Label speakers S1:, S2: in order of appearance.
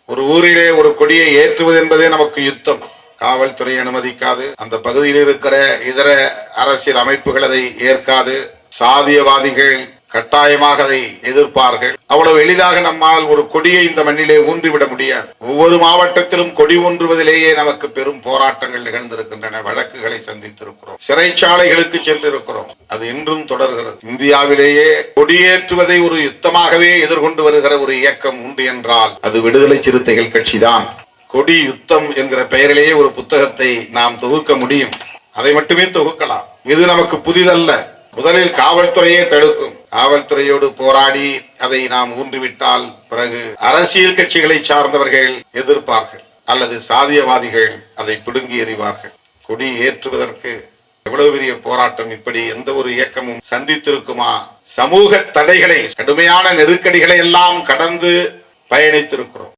S1: ஒரு ஊரிலே ஒரு கொடியை ஏற்றுவது என்பதே நமக்கு யுத்தம். காவல்துறை அனுமதிக்காது, அந்த பகுதியில் இருக்கிற இதர அரசியல் அமைப்புகள் அதை ஏற்காது, சாதியவாதிகள் கட்டாயமாக அதை எதிர்ப்பார்கள். அவ்வளவு எளிதாக நம்மால் ஒரு கொடியை இந்த மண்ணிலே ஊன்றிவிட முடியாது. ஒவ்வொரு மாவட்டத்திலும் கொடி ஊன்றுவதிலேயே நமக்கு பெரும் போராட்டங்கள் நிகழ்ந்திருக்கின்றன. வழக்குகளை சந்தித்திருக்கிறோம், சிறைச்சாலைகளுக்கு சென்றிருக்கிறோம். அது இன்றும் தொடர்கிறது. இந்தியாவிலேயே கொடியேற்றுவதை ஒரு யுத்தமாகவே எதிர்கொண்டு வருகிற ஒரு இயக்கம் உண்டு என்றால் அது விடுதலை சிறுத்தைகள் கட்சிதான். கொடி யுத்தம் என்கிற பெயரிலேயே ஒரு புத்தகத்தை நாம் தொகுக்க முடியும். அதை மட்டுமே தொகுக்கலாம். இது நமக்கு புதிதல்ல. முதலில் காவல்துறையே தடுக்கும். காவல்துறையோடு போராடி அதை நாம் ஊன்றிவிட்டால் பிறகு அரசியல் கட்சிகளை சார்ந்தவர்கள் எதிர்ப்பார்கள் அல்லது சாதியவாதிகள் அதை பிடுங்கி எறிவார்கள். கொடி ஏற்றுவதற்கு எவ்வளவு பெரிய போராட்டம் இப்படி எந்த ஒரு இயக்கமும் சந்தித்திருக்குமா? சமூக தடைகளை, கடுமையான நெருக்கடிகளை எல்லாம் கடந்து பயணித்திருக்கிறோம்.